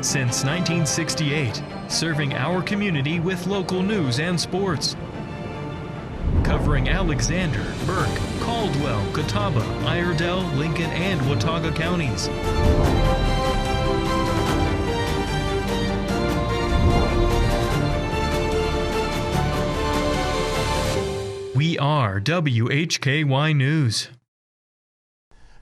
Since 1968, serving our community with local news and sports. Covering Alexander, Burke, Caldwell, Catawba, Iredell, Lincoln, and Watauga counties. We are WHKY News.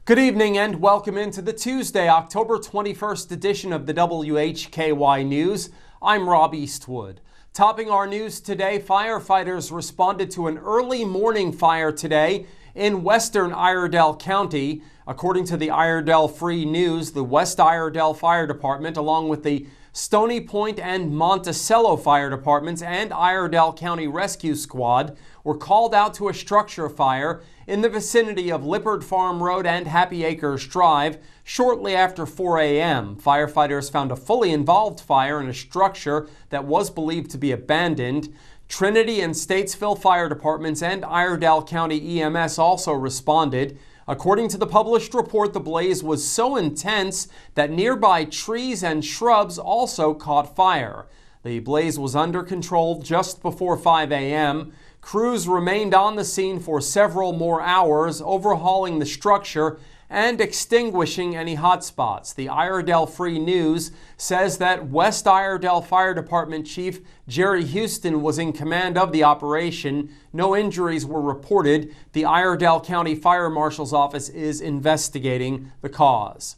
Good evening and welcome into the Tuesday, October 21st edition of the WHKY News. I'm Rob Eastwood. Topping our news today, firefighters responded to an early morning fire today in western Iredell County. According to the Iredell Free News, the West Iredell Fire Department, along with the Stony Point and Monticello Fire Departments and Iredell County Rescue Squad, were called out to a structure fire in the vicinity of Lippard Farm Road and Happy Acres Drive shortly after 4 a.m. Firefighters found a fully involved fire in a structure that was believed to be abandoned. Trinity and Statesville Fire Departments and Iredell County EMS also responded. According to the published report, the blaze was so intense that nearby trees and shrubs also caught fire. The blaze was under control just before 5 a.m. Crews remained on the scene for several more hours, overhauling the structure and extinguishing any hotspots. The Iredell Free News says that West Iredell Fire Department Chief Jerry Houston was in command of the operation. No injuries were reported. The Iredell County Fire Marshal's office is investigating the cause.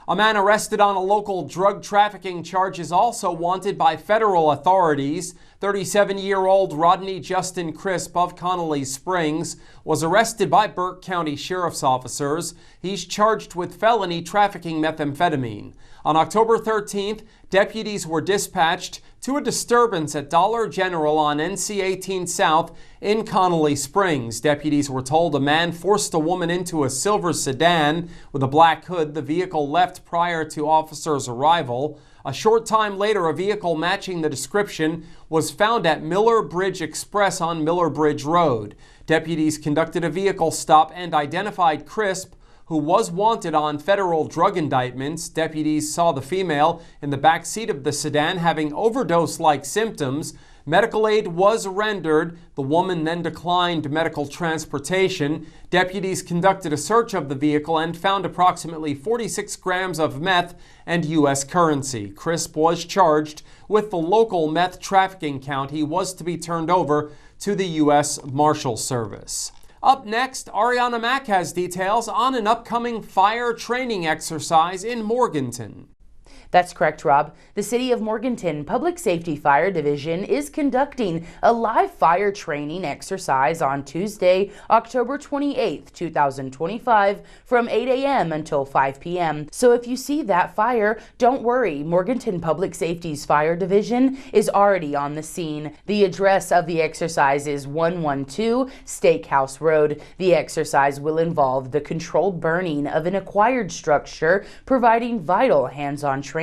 A man arrested on a local drug trafficking charge is also wanted by federal authorities. 37-year-old Rodney Justin Crisp of Connolly Springs was arrested by Burke County Sheriff's officers. He's charged with felony trafficking methamphetamine. On October 13th, deputies were dispatched to a disturbance at Dollar General on NC 18 South in Connolly Springs. Deputies were told a man forced a woman into a silver sedan with a black hood. The vehicle left prior to officers' arrival. A short time later, a vehicle matching the description was found at Miller Bridge Express on Miller Bridge Road. Deputies conducted a vehicle stop and identified Crisp, who was wanted on federal drug indictments. Deputies saw the female in the back seat of the sedan having overdose-like symptoms. Medical aid was rendered. The woman then declined medical transportation. Deputies conducted a search of the vehicle and found approximately 46 grams of meth and U.S. currency. Crisp was charged with the local meth trafficking count. He was to be turned over to the U.S. Marshals Service. Up next, Arianna Mack has details on an upcoming fire training exercise in Morganton. That's correct, Rob. The City of Morganton Public Safety Fire Division is conducting a live fire training exercise on Tuesday, October 28th, 2025, from 8 a.m. until 5 p.m. So if you see that fire, don't worry. Morganton Public Safety's Fire Division is already on the scene. The address of the exercise is 112 Steakhouse Road. The exercise will involve the controlled burning of an acquired structure, providing vital hands-on training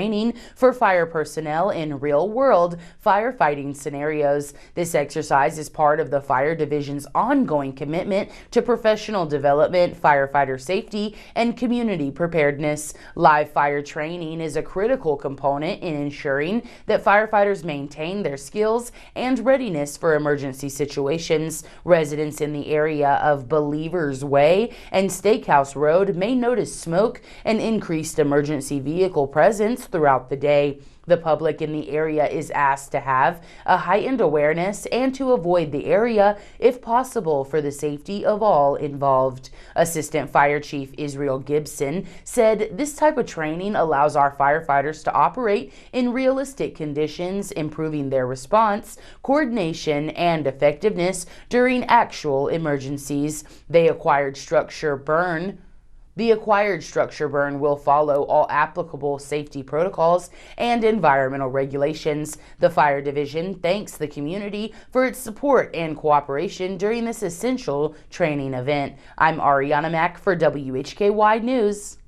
for fire personnel in real-world firefighting scenarios. This exercise is part of the Fire Division's ongoing commitment to professional development, firefighter safety, and community preparedness. Live fire training is a critical component in ensuring that firefighters maintain their skills and readiness for emergency situations. Residents in the area of Believers Way and Steakhouse Road may notice smoke and increased emergency vehicle presence throughout the day. The public in the area is asked to have a heightened awareness and to avoid the area if possible for the safety of all involved. Assistant Fire Chief Israel Gibson said this type of training allows our firefighters to operate in realistic conditions, improving their response, coordination, and effectiveness during actual emergencies. The acquired structure burn will follow all applicable safety protocols and environmental regulations. The Fire Division thanks the community for its support and cooperation during this essential training event. I'm Arianna Mack for WHKY News.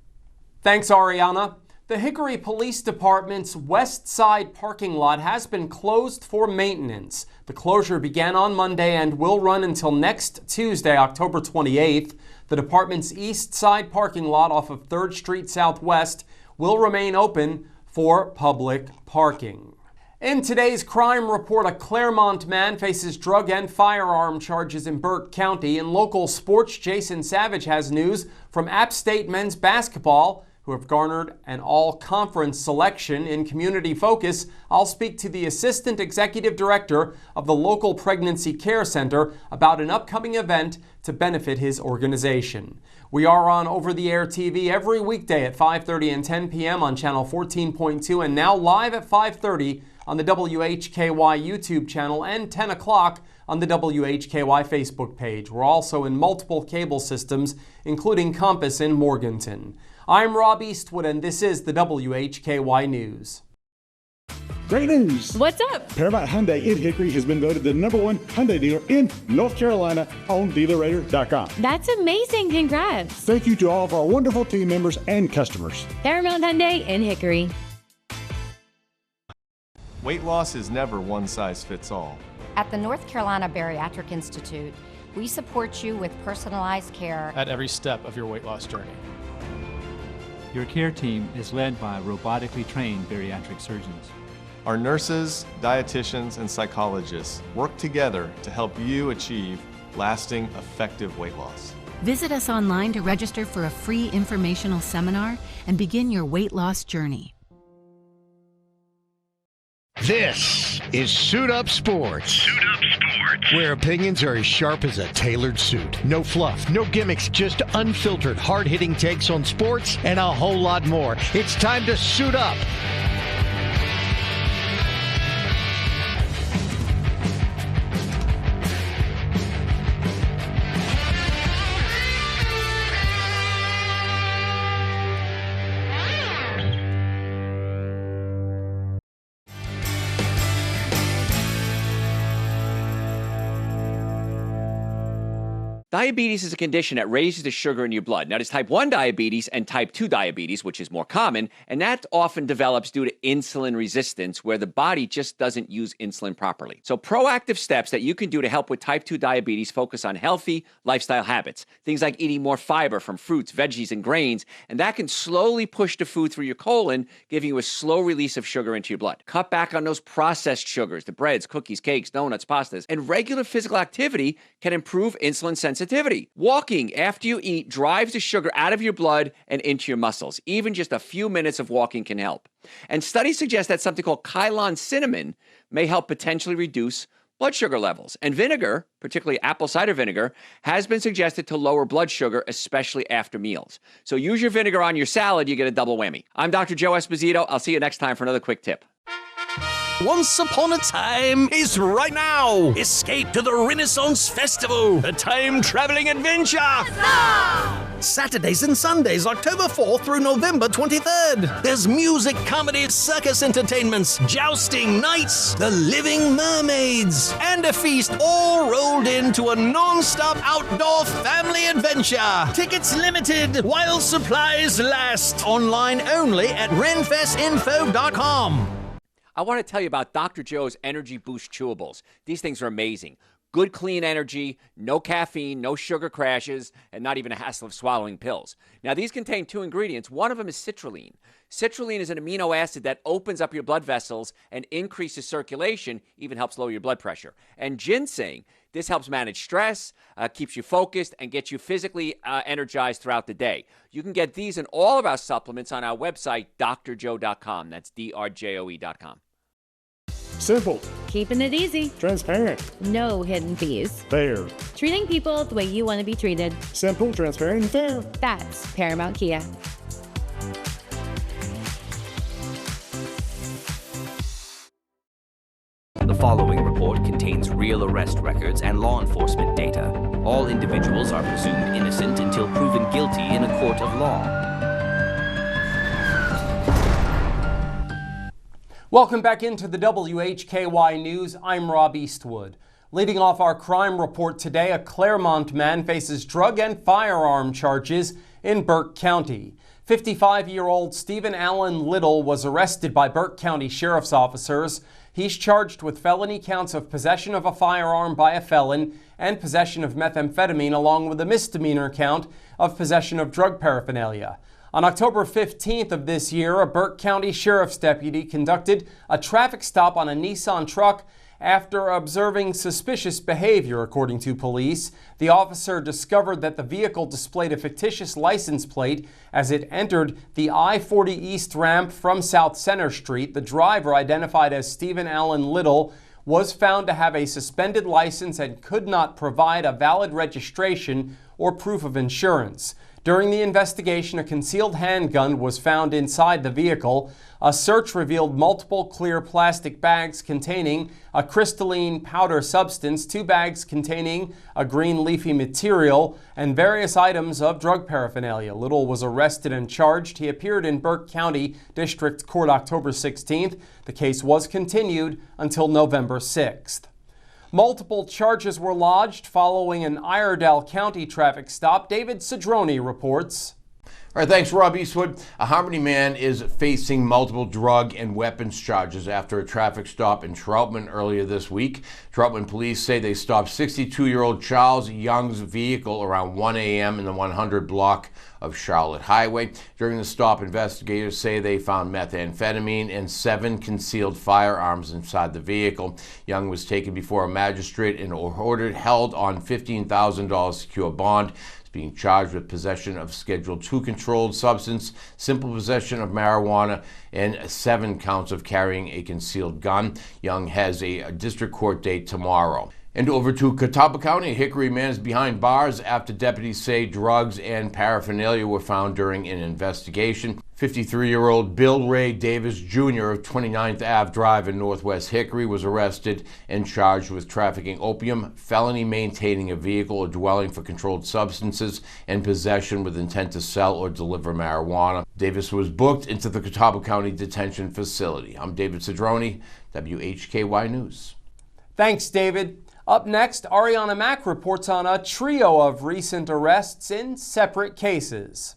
Thanks, Arianna. The Hickory Police Department's west side parking lot has been closed for maintenance. The closure began on Monday and will run until next Tuesday, October 28th. The department's east side parking lot off of 3rd Street Southwest will remain open for public parking. In today's crime report, a Claremont man faces drug and firearm charges in Burke County. In local sports, Jason Savage has news from App State men's basketball, who have garnered an all-conference selection. In Community Focus, I'll speak to the Assistant Executive Director of the local Pregnancy Care Center about an upcoming event to benefit his organization. We are on over-the-air TV every weekday at 5:30 and 10 p.m. on Channel 14.2 and now live at 5:30 on the WHKY YouTube channel and 10 o'clock on the WHKY Facebook page. We're also in multiple cable systems, including Compass in Morganton. I'm Rob Eastwood, and this is the WHKY News. Great news! What's up? Paramount Hyundai in Hickory has been voted the #1 Hyundai dealer in North Carolina on DealerRater.com. That's amazing. Congrats. Thank you to all of our wonderful team members and customers. Paramount Hyundai in Hickory. Weight loss is never one size fits all. At the North Carolina Bariatric Institute, we support you with personalized care at every step of your weight loss journey. Your care team is led by robotically trained bariatric surgeons. Our nurses, dietitians, and psychologists work together to help you achieve lasting, effective weight loss. Visit us online to register for a free informational seminar and begin your weight loss journey. This is Suit Up Sports. Suit Up Sports. Where opinions are as sharp as a tailored suit. No fluff, no gimmicks, just unfiltered, hard-hitting takes on sports and a whole lot more. It's time to suit up. Diabetes is a condition that raises the sugar in your blood. Now, there's type 1 diabetes and type 2 diabetes, which is more common, and that often develops due to insulin resistance, where the body just doesn't use insulin properly. So proactive steps that you can do to help with type 2 diabetes focus on healthy lifestyle habits. Things like eating more fiber from fruits, veggies, and grains, and that can slowly push the food through your colon, giving you a slow release of sugar into your blood. Cut back on those processed sugars, the breads, cookies, cakes, donuts, pastas, and regular physical activity can improve insulin sensitivity. Walking after you eat drives the sugar out of your blood and into your muscles. Even just a few minutes of walking can help. And studies suggest that something called Kylan cinnamon may help potentially reduce blood sugar levels. And vinegar, particularly apple cider vinegar, has been suggested to lower blood sugar, especially after meals. So use your vinegar on your salad, you get a double whammy. I'm Dr. Joe Esposito. I'll see you next time for another quick tip. Once upon a time is right now. Escape to the Renaissance Festival, a time-traveling adventure. Saturdays and Sundays, October 4th through November 23rd. There's music, comedy, circus entertainments, jousting, nights, the living mermaids, and a feast all rolled into a non-stop outdoor family adventure. Tickets limited while supplies last. Online only at renfestinfo.com. I want to tell you about Dr. Joe's Energy Boost Chewables. These things are amazing. Good, clean energy, no caffeine, no sugar crashes, and not even a hassle of swallowing pills. Now, these contain 2 ingredients. One of them is citrulline. Citrulline is an amino acid that opens up your blood vessels and increases circulation, even helps lower your blood pressure. And ginseng, this helps manage stress, keeps you focused, and gets you physically energized throughout the day. You can get these and all of our supplements on our website, drjoe.com. That's drjoe.com. Simple. Keeping it easy. Transparent. No hidden fees. Fair. Treating people the way you want to be treated. Simple, transparent, and fair. That's Paramount Kia. The following report contains real arrest records and law enforcement data. All individuals are presumed innocent until proven guilty in a court of law. Welcome back into the WHKY News. I'm Rob Eastwood. Leading off our crime report today, a Claremont man faces drug and firearm charges in Burke County. 55-year-old Stephen Allen Little was arrested by Burke County Sheriff's officers. He's charged with felony counts of possession of a firearm by a felon and possession of methamphetamine, along with a misdemeanor count of possession of drug paraphernalia. On October 15th of this year, a Burke County Sheriff's deputy conducted a traffic stop on a Nissan truck after observing suspicious behavior, according to police. The officer discovered that the vehicle displayed a fictitious license plate as it entered the I-40 East ramp from South Center Street. The driver, identified as Stephen Allen Little, was found to have a suspended license and could not provide a valid registration or proof of insurance. During the investigation, a concealed handgun was found inside the vehicle. A search revealed multiple clear plastic bags containing a crystalline powder substance, 2 bags containing a green leafy material, and various items of drug paraphernalia. Little was arrested and charged. He appeared in Burke County District Court October 16th. The case was continued until November 6th. Multiple charges were lodged following an Iredell County traffic stop. David Cedrone reports. All right, thanks, Rob Eastwood. A Harmony man is facing multiple drug and weapons charges after a traffic stop in Troutman earlier this week. Troutman police say they stopped 62-year-old Charles Young's vehicle around 1 a.m. in the 100 block of Charlotte Highway. During the stop, investigators say they found methamphetamine and 7 concealed firearms inside the vehicle. Young was taken before a magistrate and ordered held on $15,000 secure bond. Being charged with possession of Schedule II controlled substance, simple possession of marijuana, and 7 counts of carrying a concealed gun. Young has a district court date tomorrow. And over to Catawba County, a Hickory man is behind bars after deputies say drugs and paraphernalia were found during an investigation. 53-year-old Bill Ray Davis Jr. of 29th Ave Drive in Northwest Hickory was arrested and charged with trafficking opium, felony maintaining a vehicle or dwelling for controlled substances, and possession with intent to sell or deliver marijuana. Davis was booked into the Catawba County Detention Facility. I'm David Cedrone, WHKY News. Thanks, David. Up next, Arianna Mack reports on a trio of recent arrests in separate cases.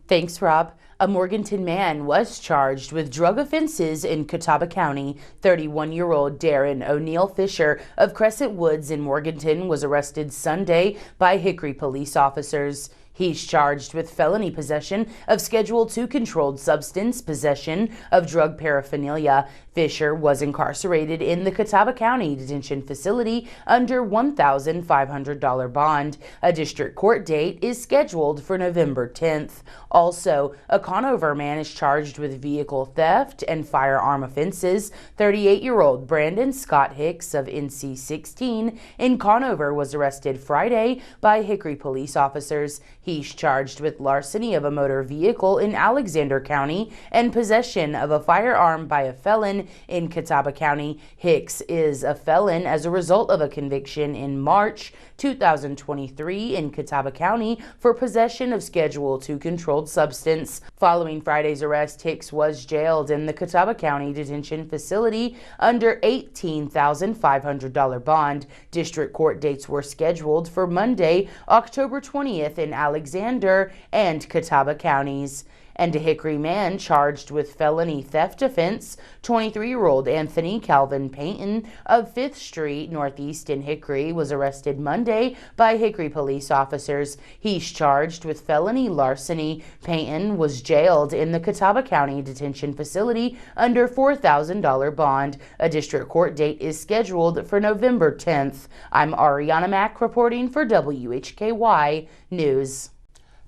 Thanks, Rob. A Morganton man was charged with drug offenses in Catawba County. 31-year-old Darren O'Neill Fisher of Crescent Woods in Morganton was arrested Sunday by Hickory police officers. He's charged with felony possession of Schedule II controlled substance, possession of drug paraphernalia. Fisher was incarcerated in the Catawba County Detention Facility under $1,500 bond. A district court date is scheduled for November 10th. Also, a Conover man is charged with vehicle theft and firearm offenses. 38-year-old Brandon Scott Hicks of NC 16 in Conover was arrested Friday by Hickory police officers. He's charged with larceny of a motor vehicle in Alexander County and possession of a firearm by a felon in Catawba County. Hicks is a felon as a result of a conviction in March 2023 in Catawba County for possession of Schedule II controlled substance. Following Friday's arrest, Hicks was jailed in the Catawba County Detention Facility under $18,500 bond. District court dates were scheduled for Monday, October 20th in Alexander and Catawba counties. And a Hickory man charged with felony theft offense, 23-year-old Anthony Calvin Payton of 5th Street Northeast in Hickory was arrested Monday by Hickory police officers. He's charged with felony larceny. Payton was jailed in the Catawba County Detention Facility under $4,000 bond. A district court date is scheduled for November 10th. I'm Arianna Mack reporting for WHKY News.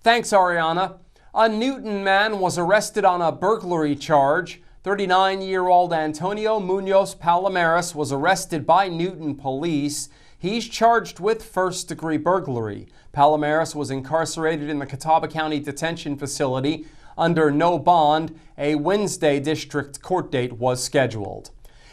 Thanks, Arianna. A Newton man was arrested on a burglary charge. 39-year-old Antonio Munoz Palomares was arrested by Newton police. He's charged with first-degree burglary. Palomares was incarcerated in the Catawba County Detention Facility under no bond. A Wednesday district court date was scheduled.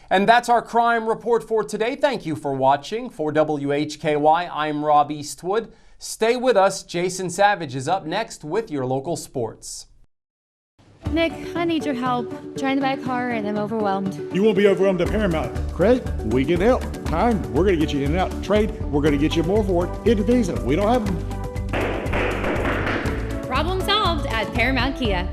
And that's our crime report for today. Thank you for watching. For WHKY, I'm Rob Eastwood. Stay with us. Jason Savage is up next with your local sports. Nick, I need your help. Trying to buy a car and I'm overwhelmed. You won't be overwhelmed at Paramount. Credit, we can help. Time, we're going to get you in and out. Trade, we're going to get you more for it. Hidden Visa, we don't have them. Problem solved at Paramount Kia.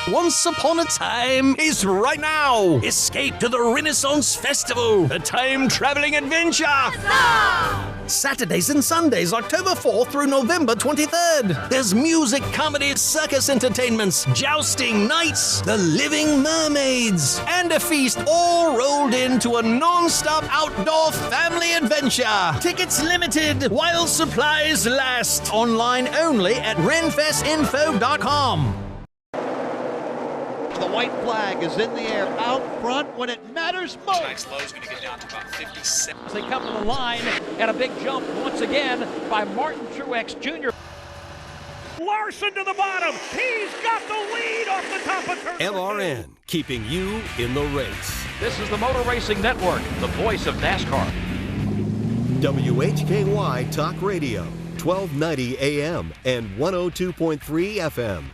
Once upon a time is right now. Escape to the Renaissance Festival, a time-traveling adventure. Saturdays and Sundays, October 4th through November 23rd. There's music, comedy, circus entertainments, jousting, nights, the living mermaids, and a feast all rolled into a non-stop outdoor family adventure. Tickets limited while supplies last. Online only at renfestinfo.com. The white flag is in the air out front when it matters most. Tonight's low is going to get down to about 57. They come to the line, and a big jump once again by Martin Truex Jr. Larson to the bottom. He's got the lead off the top of turn. LRN, keeping you in the race. This is the Motor Racing Network, the voice of NASCAR. WHKY Talk Radio, 1290 AM and 102.3 FM.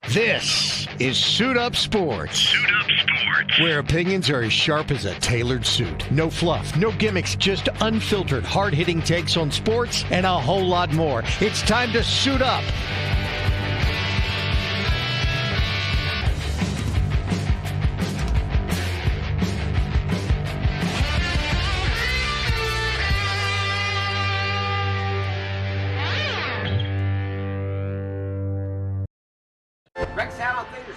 This is Suit Up Sports. Suit Up Sports. Where opinions are as sharp as a tailored suit. No fluff, no gimmicks, just unfiltered, hard-hitting takes on sports and a whole lot more. It's time to suit up.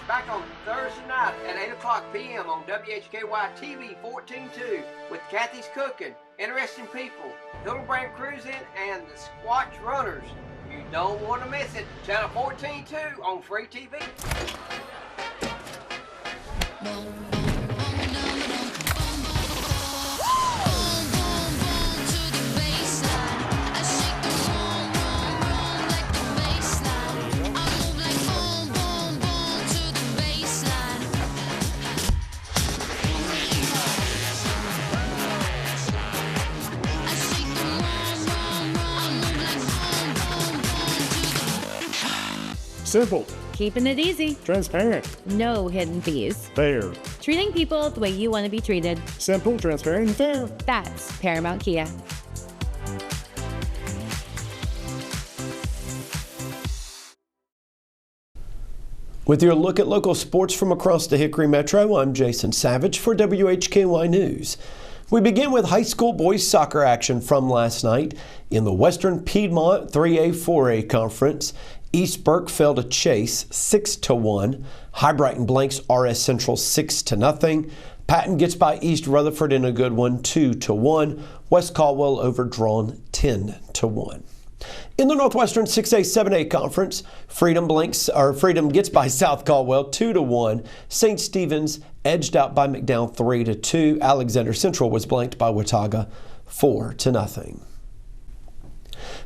Back on Thursday night at 8 o'clock p.m. on WHKY TV 14-2 with Kathy's Cooking, Interesting People, Hildebrand Cruising, and the Squatch Runners. You don't want to miss it. Channel 14-2 on free TV. Simple. Keeping it easy. Transparent. No hidden fees. Fair. Treating people the way you want to be treated. Simple, transparent, and fair. That's Paramount Kia. With your look at local sports from across the Hickory Metro, I'm Jason Savage for WHKY News. We begin with high school boys soccer action from last night in the Western Piedmont 3A-4A Conference. East Burke fell to Chase 6-1. High Brighton blanks RS Central 6-0. Patton gets by East Rutherford in a good one 2-1. West Caldwell overdrawn 10-1. In the Northwestern 6A-7A Conference, Freedom gets by South Caldwell 2-1. St. Stephen's edged out by McDowell 3-2. Alexander Central was blanked by Watauga 4-0.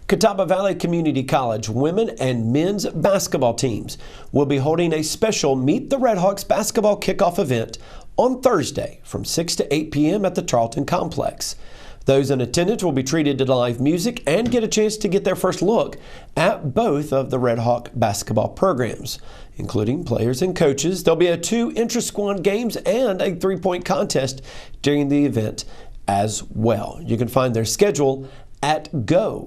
Catawba Valley Community College women and men's basketball teams will be holding a special Meet the Redhawks basketball kickoff event on Thursday from 6 to 8 p.m. at the Tarleton Complex. Those in attendance will be treated to live music and get a chance to get their first look at both of the Redhawk basketball programs, including players and coaches. There'll be 2 intra-squad games and a 3-point contest during the event as well. You can find their schedule at gocvccc.com.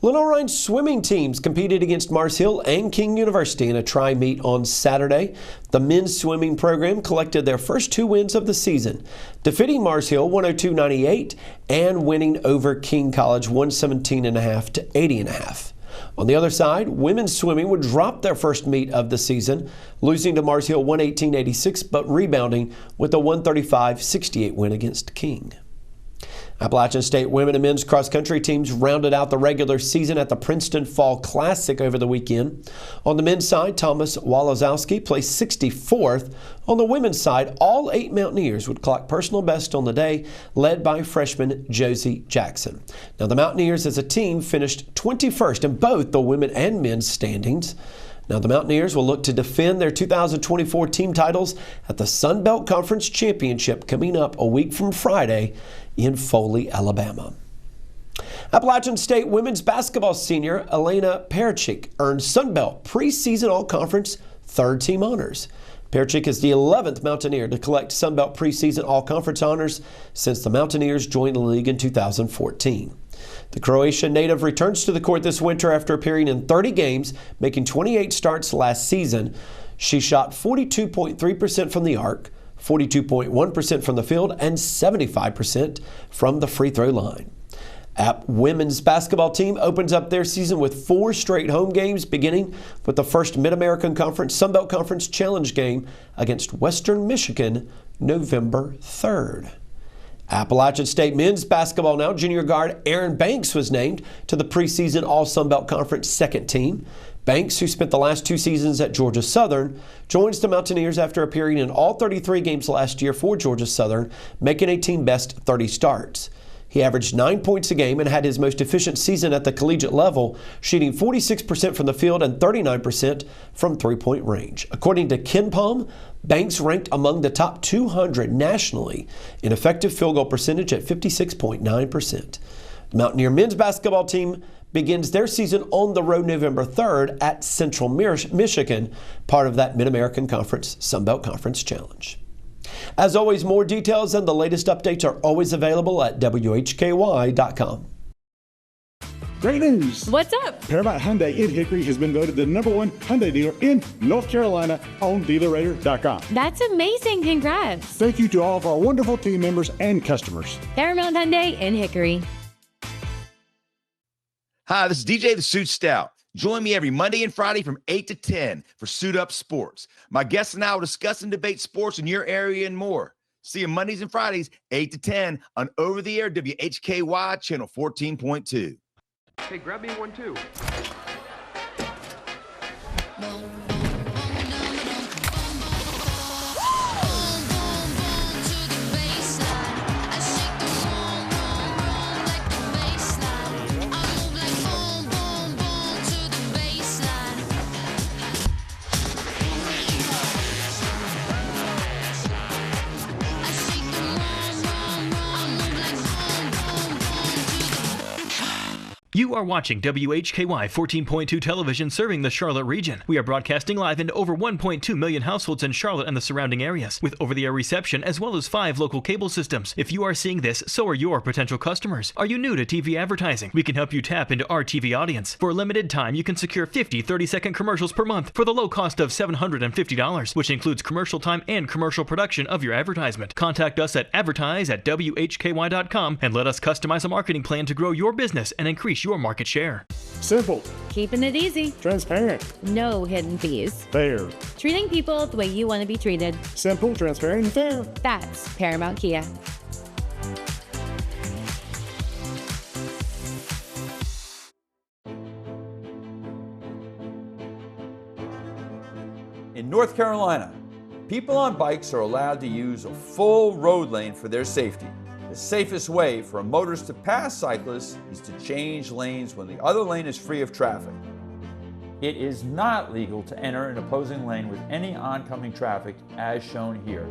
Lenore Rhine's swimming teams competed against Mars Hill and King University in a tri-meet on Saturday. The men's swimming program collected their first 2 wins of the season, defeating Mars Hill 102-98 and winning over King College 117.5 to 80.5. On the other side, women's swimming would drop their first meet of the season, losing to Mars Hill 118-86, but rebounding with a 135-68 win against King. Appalachian State women and men's cross-country teams rounded out the regular season at the Princeton Fall Classic over the weekend. On the men's side, Thomas Walozowski placed 64th. On the women's side, all 8 Mountaineers would clock personal best on the day, led by freshman Josie Jackson. Now, the Mountaineers as a team finished 21st in both the women and men's standings. Now, the Mountaineers will look to defend their 2024 team titles at the Sun Belt Conference Championship coming up a week from Friday in Foley, Alabama. Appalachian State women's basketball senior Elena Perchik earned Sun Belt preseason all-conference third-team honors. Perchik is the 11th Mountaineer to collect Sun Belt preseason all-conference honors since the Mountaineers joined the league in 2014. The Croatian native returns to the court this winter after appearing in 30 games, making 28 starts last season. She shot 42.3% from the arc, 42.1% from the field, and 75% from the free throw line. App women's basketball team opens up their season with 4 straight home games, beginning with the first Mid-American Conference Sunbelt Conference Challenge game against Western Michigan November 3rd. Appalachian State men's basketball now. Junior guard Aaron Banks was named to the preseason All-Sunbelt Conference second team. Banks, who spent the last 2 seasons at Georgia Southern, joins the Mountaineers after appearing in all 33 games last year for Georgia Southern, making a team-best 30 starts. He averaged 9 points a game and had his most efficient season at the collegiate level, shooting 46% from the field and 39% from three-point range. According to KenPom, Banks ranked among the top 200 nationally in effective field goal percentage at 56.9%. The Mountaineer men's basketball team begins their season on the road November 3rd at Central Michigan, part of that Mid-American Conference Sunbelt Conference Challenge. As always, more details and the latest updates are always available at WHKY.com. Great news! What's up? Paramount Hyundai in Hickory has been voted the #1 Hyundai dealer in North Carolina on DealerRater.com. That's amazing. Congrats. Thank you to all of our wonderful team members and customers. Paramount Hyundai in Hickory. Hi, this is DJ the Suit Stout. Join me every Monday and Friday from 8 to 10 for Suit Up Sports. My guests and I will discuss and debate sports in your area and more. See you Mondays and Fridays, 8 to 10 on over-the-air WHKY channel 14.2. Hey, grab me one too. You are watching WHKY 14.2 television serving the Charlotte region. We are broadcasting live into over 1.2 million households in Charlotte and the surrounding areas, with over-the-air reception as well as 5 local cable systems. If you are seeing this, so are your potential customers. Are you new to TV advertising? We can help you tap into our TV audience. For a limited time, you can secure 50 30-second commercials per month for the low cost of $750, which includes commercial time and commercial production of your advertisement. Contact us at advertise@WHKY.com and let us customize a marketing plan to grow your business and increase your market share. Simple. Keeping it easy. Transparent. No hidden fees. Fair. Treating people the way you want to be treated. Simple, transparent, and fair. That's Paramount Kia. In North Carolina, people on bikes are allowed to use a full road lane for their safety. The safest way for a motorist to pass cyclists is to change lanes when the other lane is free of traffic. It is not legal to enter an opposing lane with any oncoming traffic as shown here.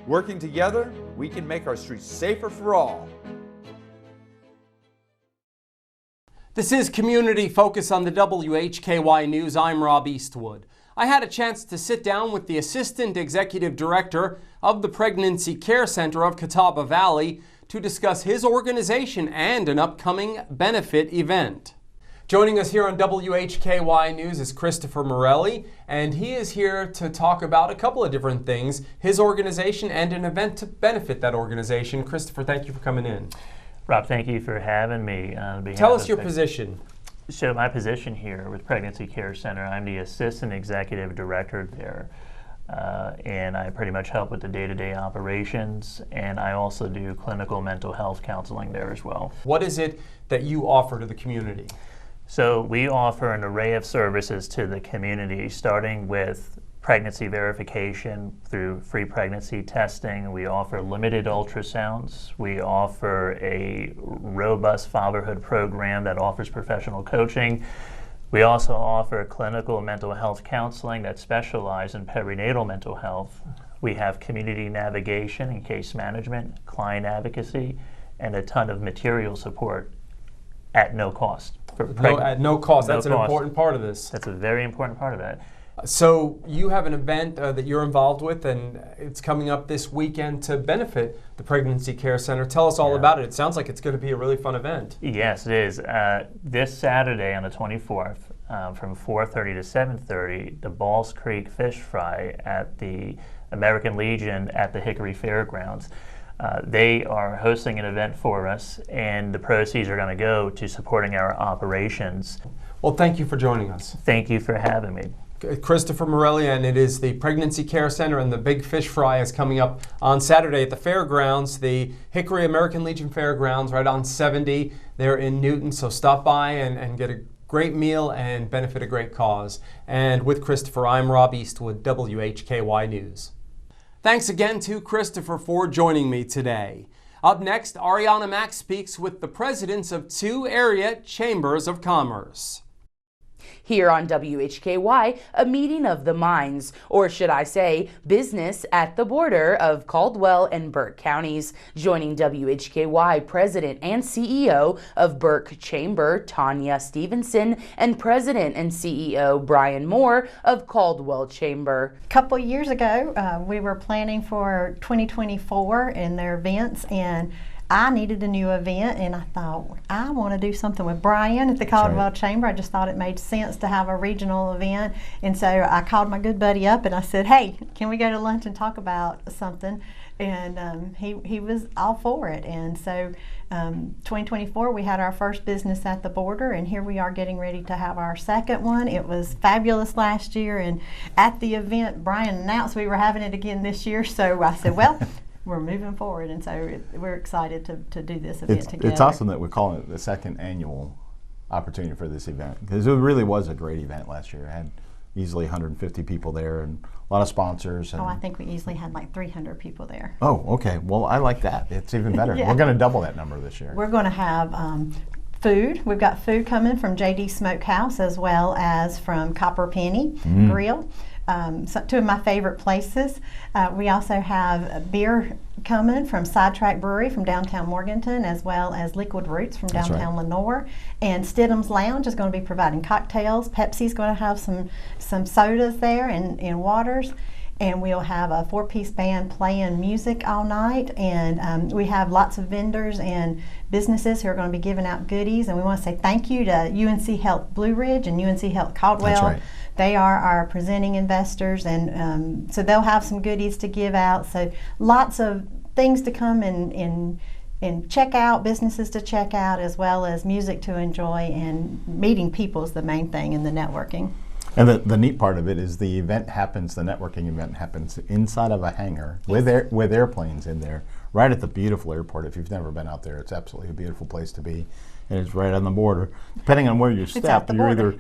Working together, we can make our streets safer for all. This is Community Focus on the WHKY News. I'm Rob Eastwood. I had a chance to sit down with the Assistant Executive Director of the Pregnancy Care Center of Catawba Valley to discuss his organization and an upcoming benefit event. Joining us here on WHKY News is Christopher Marelli, and he is here to talk about a couple of different things, his organization and an event to benefit that organization. Christopher, thank you for coming in. Rob, thank you for having me. Tell us your position. So my position here with Pregnancy Care Center, I'm the Assistant Executive Director there. And I pretty much help with the day-to-day operations, and I also do clinical mental health counseling there as well. What is it that you offer to the community? So we offer an array of services to the community, starting with pregnancy verification through free pregnancy testing. We offer limited ultrasounds. We offer a robust fatherhood program that offers professional coaching. We also offer clinical mental health counseling that specializes in perinatal mental health. We have community navigation and case management, client advocacy, and a ton of material support at no cost. At no cost. That's an important part of this. That's a very important part of that. So you have an event that you're involved with, and it's coming up this weekend to benefit the Pregnancy Care Center. Tell us all about it. It sounds like it's going to be a really fun event. Yes, it is. This Saturday on the 24th, from 4:30 to 7:30 the Balls Creek Fish Fry at the American Legion at the Hickory Fairgrounds. They are hosting an event for us, and the proceeds are going to go to supporting our operations. Well, thank you for joining us. Thank you for having me. Christopher Marelli, and it is the Pregnancy Care Center, and the Big Fish Fry is coming up on Saturday at the fairgrounds, the Hickory American Legion Fairgrounds, right on 70 there in Newton. So stop by and get a great meal and benefit a great cause. And with Christopher, I'm Rob Eastwood, WHKY News. Thanks again to Christopher for joining me today. Up next, Arianna Mack speaks with the presidents of 2 area chambers of commerce. Here on WHKY, a meeting of the minds, or should I say, business at the border of Caldwell and Burke counties. Joining WHKY President and CEO of Burke Chamber, Tanya Stevenson, and President and CEO Brian Moore of Caldwell Chamber. A couple years ago, we were planning for 2024 in their events, and I needed a new event, and I thought, I want to do something with Brian at the Caldwell Chamber. I just thought it made sense to have a regional event, and so I called my good buddy up and I said, hey, can we go to lunch and talk about something? And he was all for it. And so 2024, we had our first business at the border, and here we are getting ready to have our second one. It was fabulous last year, and at the event, Brian announced we were having it again this year, so I said, well, we're moving forward, and so we're excited to do this event together. It's awesome that we're calling it the second annual opportunity for this event, because it really was a great event last year. It had easily 150 people there and a lot of sponsors. And I think we easily had like 300 people there. Oh, okay. Well, I like that. It's even better. Yeah. We're going to double that number this year. We're going to have food. We've got food coming from JD Smokehouse as well as from Copper Penny Grill. So 2 of my favorite places. We also have beer coming from Sidetrack Brewery from downtown Morganton, as well as Liquid Roots from downtown Lenoir. And Stidham's Lounge is going to be providing cocktails. Pepsi's going to have some sodas there and waters. And we'll have a 4-piece band playing music all night. And we have lots of vendors and businesses who are going to be giving out goodies. And we want to say thank you to UNC Health Blue Ridge and UNC Health Caldwell. That's right. They are our presenting investors, and so they'll have some goodies to give out. So lots of things to come and check out, businesses to check out, as well as music to enjoy, and meeting people is the main thing in the networking. And the neat part of it is the networking event happens inside of a hangar with airplanes in there, right at the beautiful airport. If you've never been out there, it's absolutely a beautiful place to be. And it's right on the border. Depending on where you step, you're either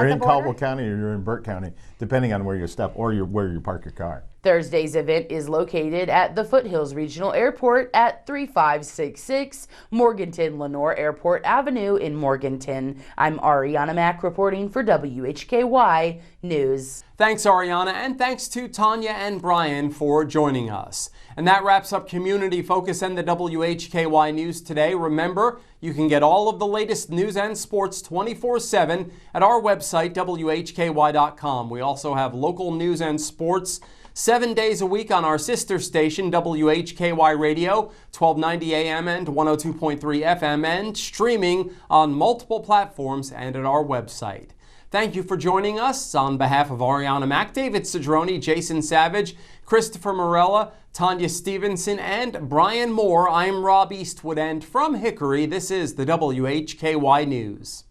in Caldwell County or you're in Burke County, depending on where you step or where you park your car. Thursday's event is located at the Foothills Regional Airport at 3566 Morganton Lenoir Airport Avenue in Morganton. I'm Arianna Mack reporting for WHKY News. Thanks, Arianna, and thanks to Tanya and Brian for joining us. And that wraps up Community Focus and the WHKY News today. Remember, you can get all of the latest news and sports 24/7 at our website, WHKY.com. We also have local news and sports 7 days a week on our sister station, WHKY Radio, 1290 AM and 102.3 FM, and streaming on multiple platforms and at our website. Thank you for joining us. On behalf of Arianna Mack, David Cedrone, Jason Savage, Christopher Marella, Tanya Stevenson, and Brian Moore, I'm Rob Eastwood, and from Hickory, this is the WHKY News.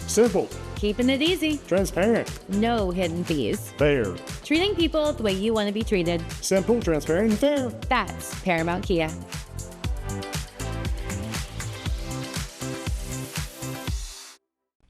Simple. Keeping it easy. Transparent. No hidden fees. Fair. Treating people the way you want to be treated. Simple, transparent, and fair. That's Paramount Kia.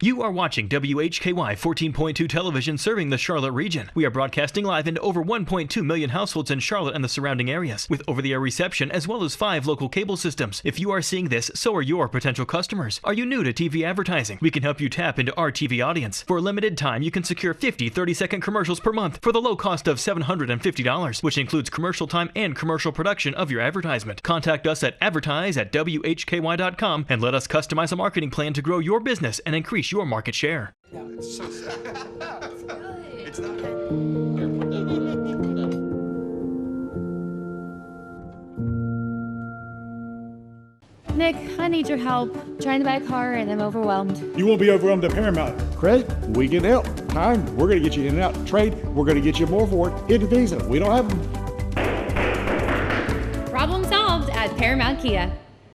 You are watching WHKY 14.2 television serving the Charlotte region. We are broadcasting live into over 1.2 million households in Charlotte and the surrounding areas, with over-the-air reception as well as 5 local cable systems. If you are seeing this, so are your potential customers. Are you new to TV advertising? We can help you tap into our TV audience. For a limited time, you can secure 50 30-second commercials per month for the low cost of $750, which includes commercial time and commercial production of your advertisement. Contact us at advertise@WHKY.com and let us customize a marketing plan to grow your business and increase your market share. Yeah, it's so sad. It's not. Nick, I need your help. Trying to buy a car and I'm overwhelmed. You won't be overwhelmed at Paramount. Credit, we can help. Time, we're going to get you in and out. Trade, we're going to get you more for it. Hit the visa, we don't have them. Problem solved at Paramount Kia.